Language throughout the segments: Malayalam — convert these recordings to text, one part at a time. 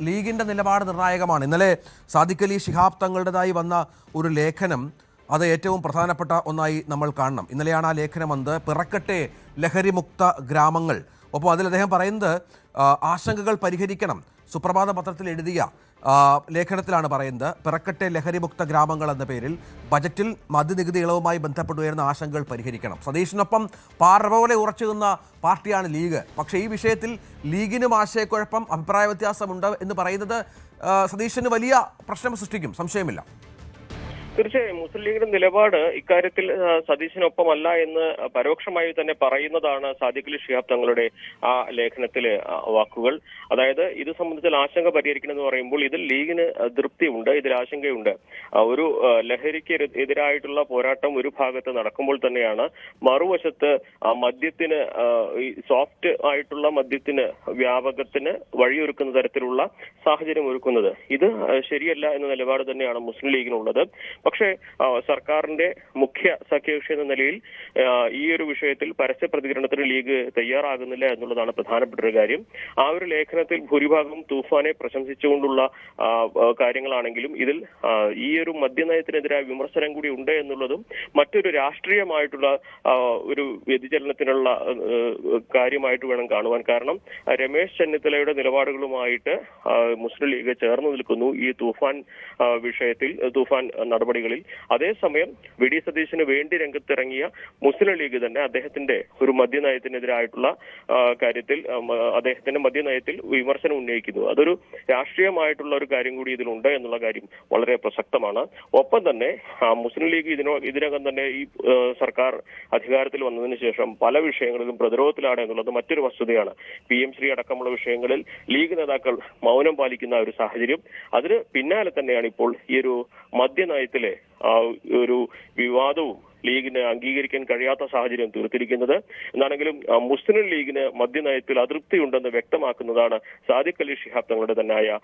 ലീഗിന്റെ നിലപാട് നിർണായകമാണ്. ഇന്നലെ സാദിഖ് അലി ശിഹാബ് തങ്ങളുടേതായി വന്ന ഒരു ലേഖനം അത് ഏറ്റവും പ്രധാനപ്പെട്ട ഒന്നായി നമ്മൾ കാണണം. ഇന്നലെയാണ് ആ ലേഖനം വന്നത്. പിറക്കട്ടെ ലഹരിമുക്ത ഗ്രാമങ്ങൾ. ഒപ്പം അതിൽ അദ്ദേഹം പറയുന്നത് ആശങ്കകൾ പരിഹരിക്കണം. സുപ്രഭാത പത്രത്തിൽ എഴുതിയ ലേഖനത്തിലാണ് പറയുന്നത്, പിറക്കട്ടെ ലഹരിമുക്ത ഗ്രാമങ്ങൾ എന്ന പേരിൽ ബജറ്റിൽ മദ്യനികുതി ഇളവുമായി ബന്ധപ്പെട്ടുയരുന്ന ആശങ്കകൾ പരിഹരിക്കണം. സതീഷിനൊപ്പം പാറ പോലെ ഉറച്ചു നിന്ന പാർട്ടിയാണ് ലീഗ്. പക്ഷേ ഈ വിഷയത്തിൽ ലീഗിനും ആശയക്കുഴപ്പം, അഭിപ്രായ വ്യത്യാസമുണ്ട് എന്ന് പറയുന്നത് സതീഷിന് വലിയ പ്രശ്നം സൃഷ്ടിക്കും, സംശയമില്ല. തീർച്ചയായും മുസ്ലിം ലീഗിന്റെ നിലപാട് ഇക്കാര്യത്തിൽ സതീശിനൊപ്പമല്ല എന്ന് പരോക്ഷമായി തന്നെ പറയുന്നതാണ് സാദിഖ് അലി ശിഹാബ് തങ്ങളുടെ ആ ലേഖനത്തിലെ വാക്കുകൾ. അതായത് ഇത് സംബന്ധിച്ച ആശങ്ക പരിഹരിക്കണമെന്ന് പറയുമ്പോൾ ഇതിൽ ലീഗിന് തൃപ്തിയുണ്ട്, ഇതിൽ ആശങ്കയുണ്ട്. ഒരു ലഹരിക്ക് എതിരായിട്ടുള്ള പോരാട്ടം ഒരു ഭാഗത്ത് നടക്കുമ്പോൾ തന്നെയാണ് മറുവശത്ത് മദ്യത്തിന്, സോഫ്റ്റ് ആയിട്ടുള്ള മദ്യത്തിന് വ്യാപകത്തിന് വഴിയൊരുക്കുന്ന തരത്തിലുള്ള സാഹചര്യം ഒരുക്കുന്നത്. ഇത് ശരിയല്ല എന്ന നിലപാട് തന്നെയാണ് മുസ്ലിം ലീഗിനുള്ളത്. പക്ഷേ സർക്കാരിന്റെ മുഖ്യ സഖ്യകക്ഷി എന്ന നിലയിൽ ഈ ഒരു വിഷയത്തിൽ പരസ്യ പ്രതികരണത്തിന് ലീഗ് തയ്യാറാകുന്നില്ല എന്നുള്ളതാണ് പ്രധാനപ്പെട്ട ഒരു കാര്യം. ആ ഒരു ലേഖനത്തിൽ ഭൂരിഭാഗം തൂഫാനെ പ്രശംസിച്ചുകൊണ്ടുള്ള കാര്യങ്ങളാണെങ്കിലും ഇതിൽ ഈ ഒരു മദ്യനയത്തിനെതിരായ വിമർശനം കൂടി ഉണ്ട് എന്നുള്ളതും മറ്റൊരു രാഷ്ട്രീയമായിട്ടുള്ള ഒരു വ്യതിചലനത്തിനുള്ള കാര്യമായിട്ട് വേണം കാണുവാൻ. കാരണം രമേശ് ചെന്നിത്തലയുടെ നിലപാടുകളുമായിട്ട് മുസ്ലിം ലീഗ് ചേർന്ന് നിൽക്കുന്നു ഈ തൂഫാൻ വിഷയത്തിൽ, തൂഫാൻ നടപടികളിൽ. അതേസമയം വി ഡി സതീശന് വേണ്ടി രംഗത്തിറങ്ങിയ മുസ്ലിം ലീഗ് തന്നെ അദ്ദേഹത്തിന്റെ ഒരു മദ്യനയത്തിനെതിരായിട്ടുള്ള കാര്യത്തിൽ, അദ്ദേഹത്തിന്റെ മദ്യനയത്തിൽ വിമർശനം ഉന്നയിക്കുന്നു. അതൊരു രാഷ്ട്രീയമായിട്ടുള്ള ഒരു കാര്യം കൂടി ഇതിലുണ്ട് എന്നുള്ള കാര്യം വളരെ പ്രസക്തമാണ്. ഒപ്പം തന്നെ മുസ്ലിം ലീഗ് ഇതിനകം തന്നെ ഈ സർക്കാർ അധികാരത്തിൽ വന്നതിന് ശേഷം പല വിഷയങ്ങളിലും പ്രതിരോധത്തിലാണ് എന്നുള്ളത് മറ്റൊരു വസ്തുതയാണ്. PM ശ്രീ അടക്കമുള്ള വിഷയങ്ങളിൽ ലീഗ് നേതാക്കൾ മൗനം പാലിക്കുന്ന ഒരു സാഹചര്യം. അതിന് പിന്നാലെ തന്നെയാണ് ഇപ്പോൾ ഈ ഒരു മദ്യനയത്തിലെ ഒരു വിവാദവും ലീഗിന് അംഗീകരിക്കാൻ കഴിയാത്ത സാഹചര്യം തീർത്തിരിക്കുന്നത്. എന്നാണെങ്കിലും മുസ്ലിം ലീഗിന് മദ്യനയത്തിൽ അതൃപ്തിയുണ്ടെന്ന് വ്യക്തമാക്കുന്നതാണ് സാദിഖ് അലി ശിഹാബ് തങ്ങളുടെ തന്നെയായ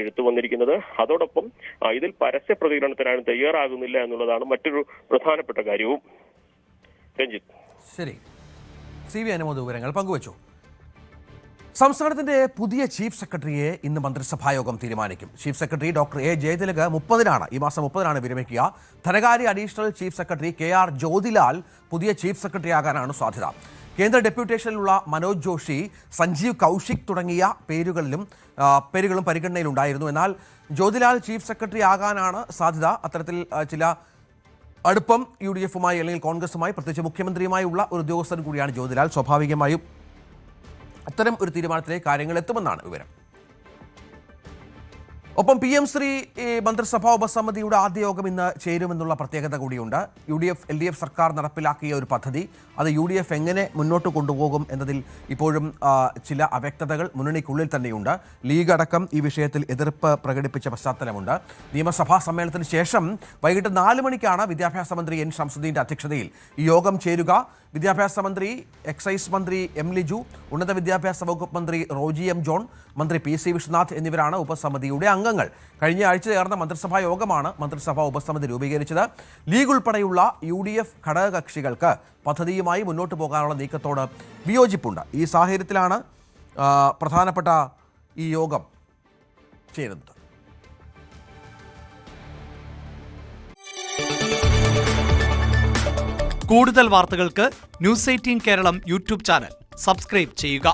എഴുത്ത് വന്നിരിക്കുന്നത്. അതോടൊപ്പം ഇതിൽ പരസ്യ പ്രതികരണത്തിനാണ് തയ്യാറാകുന്നില്ല എന്നുള്ളതാണ് മറ്റൊരു പ്രധാനപ്പെട്ട കാര്യവും. രഞ്ജിത്ത്. ശരി, CV അനുമോദ് വിവരങ്ങൾ പങ്കുവച്ചു. സംസ്ഥാനത്തിന്റെ പുതിയ ചീഫ് സെക്രട്ടറിയെ ഇന്ന് മന്ത്രിസഭായോഗം തീരുമാനിക്കും. Chief secretary doctor A Jayathilak ഈ മാസം 30 വിരമിക്കുക. ധനകാര്യ additional chief secretary KR Jyothilal പുതിയ ചീഫ് സെക്രട്ടറി ആകാനാണ് സാധ്യത. കേന്ദ്ര ഡെപ്യൂട്ടേഷനിലുള്ള മനോജ് ജോഷി, സഞ്ജീവ് കൗശിക് തുടങ്ങിയ പേരുകളും പരിഗണനയിലുണ്ടായിരുന്നു. എന്നാൽ ജ്യോതിലാൽ ചീഫ് സെക്രട്ടറി ആകാനാണ് സാധ്യത. അത്തരത്തിൽ ചില അടുപ്പം UDF-മായി അല്ലെങ്കിൽ കോൺഗ്രസുമായി, പ്രത്യേകിച്ച് മുഖ്യമന്ത്രിയുമായി ഉള്ള ഒരു ഉദ്യോഗസ്ഥൻ കൂടിയാണ് ജ്യോതിലാൽ. സ്വാഭാവികമായും അത്തരം ഒരു തീരുമാനത്തിലേക്ക് കാര്യങ്ങൾ എത്തുമെന്നാണ് വിവരം. ഒപ്പം PM ശ്രീ മന്ത്രിസഭാ ഉപസമിതിയുടെ ആദ്യ യോഗം ഇന്ന് ചേരുമെന്നുള്ള പ്രത്യേകത കൂടിയുണ്ട്. LDF സർക്കാർ നടപ്പിലാക്കിയ ഒരു പദ്ധതി, അത് UDF എങ്ങനെ മുന്നോട്ട് കൊണ്ടുപോകും എന്നതിൽ ഇപ്പോഴും ചില അവ്യക്തതകൾ മുന്നണിക്കുള്ളിൽ തന്നെയുണ്ട്. ലീഗ് അടക്കം ഈ വിഷയത്തിൽ എതിർപ്പ് പ്രകടിപ്പിച്ച പശ്ചാത്തലമുണ്ട്. നിയമസഭാ സമ്മേളനത്തിന് ശേഷം വൈകിട്ട് 4 മണിക്കാണ് വിദ്യാഭ്യാസ മന്ത്രി N ഷംസുദ്ദീൻ്റെ അധ്യക്ഷതയിൽ ഈ യോഗം ചേരുക. വിദ്യാഭ്യാസ മന്ത്രി, എക്സൈസ് മന്ത്രി M ലിജു, ഉന്നത വിദ്യാഭ്യാസ വകുപ്പ് മന്ത്രി റോജി M ജോൺ, മന്ത്രി PC വിശ്വനാഥ് എന്നിവരാണ് ഉപസമിതിയുടെ അംഗങ്ങൾ. കഴിഞ്ഞ ആഴ്ച ചേർന്ന മന്ത്രിസഭാ യോഗമാണ് മന്ത്രിസഭാ ഉപസമിതി രൂപീകരിച്ചത്. ലീഗ് ഉൾപ്പെടെയുള്ള UDF ഘടകകക്ഷികൾക്ക് പദ്ധതിയുമായി മുന്നോട്ട് പോകാനുള്ള നീക്കത്തോട് വിയോജിപ്പുണ്ട്. ഈ സാഹചര്യത്തിലാണ് പ്രധാനപ്പെട്ട ഈ യോഗം ചേരുന്നത്. കൂടുതൽ വാർത്തകൾക്ക് News 18 Keralam YouTube channel subscribe ചെയ്യുക.